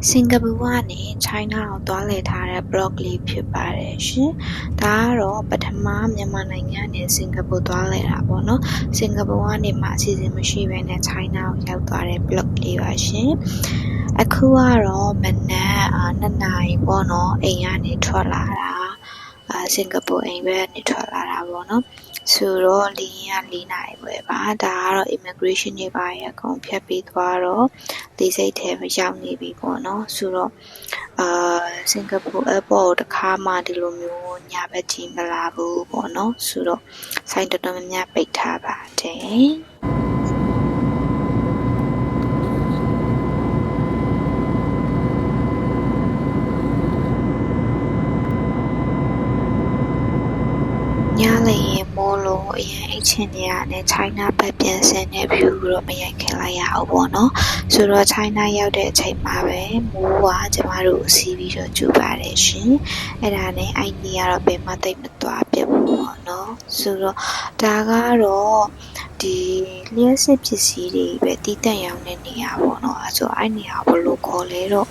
စင်ကာပူကနေ China ကိုသွားလည်ထားတဲ့ blog လေးဖြစ်ပါတယ်ရှင်။ဒါကတော့ပထမမြန်မာနိုင်ငံနဲ့စင်ကာပူသွားလည်တာပေါ့နော်။စင်ကာပူကနေမှအစီအစဉ်မရှိဘဲနဲ့ China ကိုရောက်သွားတဲ့ blog လေးပါရှင်။အခုကတော့မနက်2 နာရီပေါ့နော်။အိမ်ကနေထွက်လာတာစင်ကာပူအိမ်ဘက်ကနေထွက်လာတာပေါ့နော်။ဆိုတော့လေယာဉ်က4 နာရီပဲပါ။ဒါကတော့ immigration တွေပါအကုန်ဖြတ်ပြီးသွားတော့လေဆိပ်ထဲမှာရောက်နေပြီပေါ့နော်။ဆိုတော့စင်ကာပူ airport ကိုတစ်ခါမှဒီလိုမျိုးညဘက်ကြီးမလာဘူးပေါ့နော်။ဆိုတော့ဆိုင်တော်တော်များများပိတ်ထားပါတယ်။ညလေရင်မိုးလို့အရင်အိတ်ချင်နေရတဲ့ China ဘက်ပြန်ဆင်းတဲ့ view တော့မရိုက်ခင်လိုက်ရအောင်ပေါ့နော်ဆိုတော့ China ရောက်တဲ့အချိန်မှာပဲမိုးကကျမတို့ကိုစီးပြီးတော့ကျူပါတယ်ရှင်အဲ့ဒါနဲ့အိုင်ဒီကတော့ဘယ်မှတိတ်မသွားပြဘူးပေါ့နော်ဆိုတော့ဒါကတော့ဒီလျှက်စစ်ပစ္စည်းတွေပဲတီးတန့်ရောင်းတဲ့နေရာပေါ့နော်အဲ့ဆိုအဲ့နေရာဘယ်လိုခေါ်လဲတော့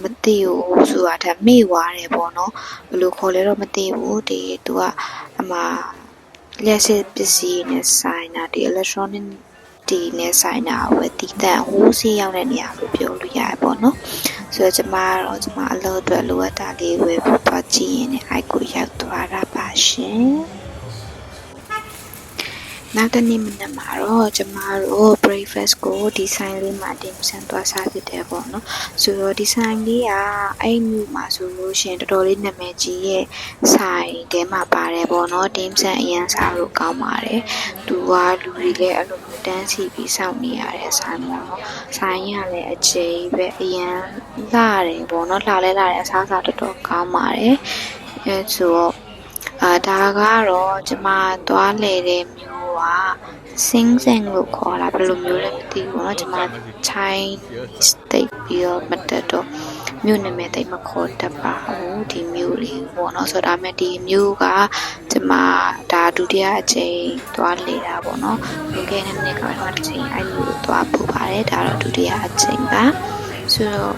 မသိဘူးဆိုတာဒါမေ့သွားတယ်ပေါ့နော်ဘယ်လိုခေါ်လဲတော့မသိဘူးဒီသူကအမှလျှက်စစ်ပစ္စည်းနဲ့ဆိုင်တာဒီ electronic ဒီနဲ့ဆိုင်တာဝယ်တီးတန့်ဟိုးစီးရောက်တဲ့နေရာလို့ပြောလို့ရတယ်ပေါ့နော်ဆိုတော့ကျမအလုပ်အတွက်လိုအပ်တာလေးဝယ်ဖို့သွားကြည့်ရင်လည်းအိုက်ကိုရောက်သွားတာပါရှင်နောက်တနေ့မနက်မှာတော့ကျမတို့ breakfast ကိုဒီဆိုင်လေးမှာတင်ဆန်းသွားစားဖြစ်တယ်ပေါ့နော်ဆိုတော့ဒီဆိုင်လေးကအဲ့မြို့မှာဆိုလို့ရှိရင်တော်တော်လေးနာမည်ကြီးရဲ့ဆိုင်တဲမှာပါတယ်ပေါ့နော်တင်ဆန်းအရန်စားလို့ကောင်းပါတယ်သူကလူတွေလည်းအဲ့လိုတန်းစီပြီးစောင့်နေရတဲ့ဆိုင်ပေါ့နော်ဆိုင်ရလည်းအကျယ်ပဲအရန်လှတယ်ပေါ့နော်လှတဲ့အစားအစာတော်တော်ကောင်းပါတယ်အဲဆိုတော့ဒါကတော့ကျမသွားလေတဲ့မြို့ကစင်းစင်လို့ခေါ်တာဘယ်လိုမျိုးလဲမသိဘူးเนาะကျမ Chinese တိတ်ပြီးတော့မတက်တော့မြို့နာမည်တိတ်မခေါ်တတ်ပါဘူးဒီမြို့လေးပေါ့เนาะဆိုတော့ဒါမဲ့ဒီမြို့ကကျမဒါဒုတိယအကြိမ်သွားလေတာပေါ့เนาะလူငယ်နဲ့ကတော့တစ်ချိန်အဲ့လိုသွားပို့ပါတယ်ဒါတော့ဒုတိယအကြိမ်ပါဆိုတော့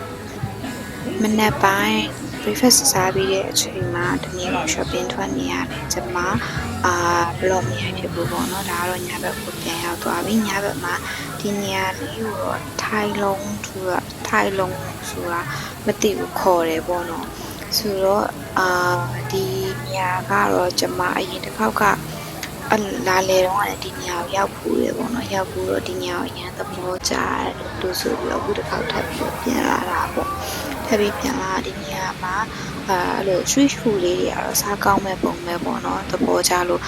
မနေ့ပိုင်း breakfast စားပြီးတဲ့အချိန်မှာတနေ့တော့ shopping ထွက်နေရတယ်ကျမblog မရိုက်ဖြစ်ဘူးပေါ့နော်ဒါကတော့ညဘက်ကိုပြန်ရောက်သွားပြီညဘက်မှာဒီနေရာလေးကိုတော့ထိုင်လုံးဆိုတာမသိဘူးခေါ်တယ်ပေါ့နော်ဆိုတော့ဒီနေရာကတော့ကျမအရင်တစ်ခေါက်ကလာလေတော့လည်းဒီနေရာကိုရောက်ဘူးလေပေါ့နော်ရောက်ဘူးတော့ဒီနေရာကိုအရင်သဘောကျတယ်လို့ဆိုပြီးအခုတစ်ခေါက်ထပ်ပြီးပြန်လာတာပေါ့ထပ်ပြီးပြန်လာဒီနေရာမှာအဲ့လို street food လေးတွေကတော့စားကောင်းမဲ့ပုံပဲပေါ့နော်သဘောကျလို့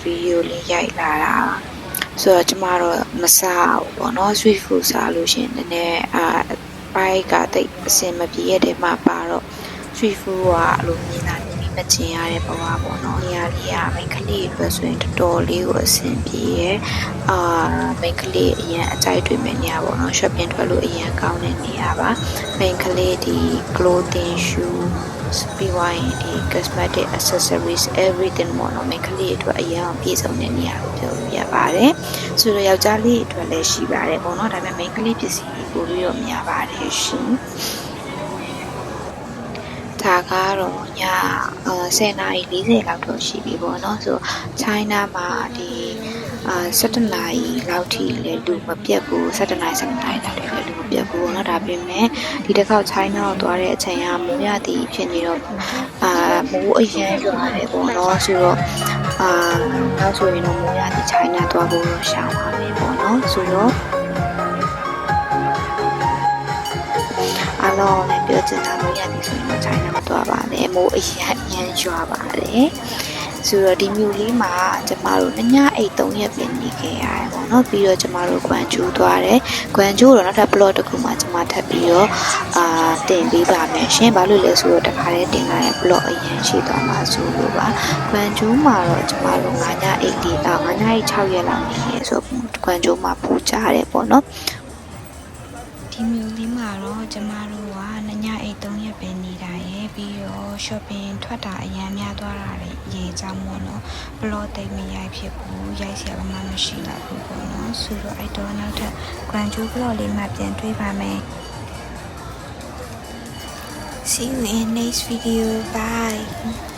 ဗီဒီယိုလေးရိုက်လာတာဆိုတော့ကျမတော့မစားဘူးပေါ့နော် street food စားလို့ရှိရင်နည်းနည်းဘိုက်ကတိတ်အစင်မပြေရတဲ့မှာပါတော့ street food ကအဲ့လိုမြင်တာမြင်ပြီးမကျင်ရတဲ့ဘဝပေါ့နော်နေရာလေးကမိန်းကလေးတွေဆိုရင်တော်တော်လေးကိုအဆင်ပြေရဲ့မိန်းကလေးအရင်အကြိုက်တွေ့မဲ့နေရာပေါ့နော် shopping ထွက်လို့အရင်ကောင်းတဲ့နေရာပါမိန်းကလေးဒီ clothing shoe ပြီးွားရင်ဒီ cosmetic accessories everything ပေါ့နော်မိန်းကလေးအတွက်အရင်ပြည့်စုံတဲ့နေရာကိုပြောလို့ရပါတယ်ဆိုတော့ယောက်ျားလေးအတွက်လည်းရှိပါတယ်ပေါ့နော်ဒါပေမဲ့မိန်းကလေးပစ္စည်းပို့ပြီးတော့များပါတယ်ရှင်ဒါကတော့ည10:40လောက်တော့ရှိပြီပေါ့နော်ဆို China မှာဒီ17 နာရီလောက်ထိလည်းလူမပြတ်ဘူး17 နာရီလောက်လည်းလူမပြတ်ဘူးပေါ့နော်ဒါပေမဲ့ဒီတစ်ခေါက် China ကိုသွားတဲ့အချိန်ကမိုးရသည်ဖြစ်နေတော့မိုးအရန်ရွာတယ်ပေါ့နော်ဆိုတော့နောက်ဆိုရင်တော့မိုးရသည် China သွားဖို့တော့ရှောင်ပါမယ်ပေါ့နော်ဆိုတော့alorsလည်းပြောချင်တာမိုးရသည်ဆိုရင်တော့ China မှာသွားပါမယ်မိုးအရန်ရွာပါတယ်ဆိုတော့ဒီမြို့လေးမှာကျမတို့ညအိတ်3ရက်ပြင်နေခဲ့ရတယ်ပေါ့နော်ပြီးတော့ကျမတို့ကွမ်ဂျူးသွားတယ်ကွမ်ဂျူးတော့နောက်ထပ် blog တစ်ခုမှကျမထပ်ပြီးတော့တင်ပေးပါမယ်ရှင်ဘာလို့လဲဆိုတော့တခါတည်းတင်လာတဲ့ blog အရင်ရှိသွားမှာဆိုလို့ပါကွမ်ဂျူးမှာတော့ကျမတို့9ညအိတ်9ညအိတ်6ရက်လောက်နေရဆိုကွမ်ဂျူးမှာပူကြတယ်ပေါ့နော်ဒီမြို့လေးမှာတော့ကျမတို့ကညအိတ်3ရက်ပဲနေတာရဲ့ပြီးတော့ shopping ထွက်တာအများများသွားတာလေရေကြောင်းပေါ့နော် blog တိတ်မရိုက်ဖြစ်ဘူးရိုက်စရာဘာမှမရှိတော့ဘူးပေါ့နော်ဆိုတော့အဲ့တော့နောက်ထပ် Guangzhou blog လေးမှာပြန်တွေ့ပါမယ် See you in next video. Bye.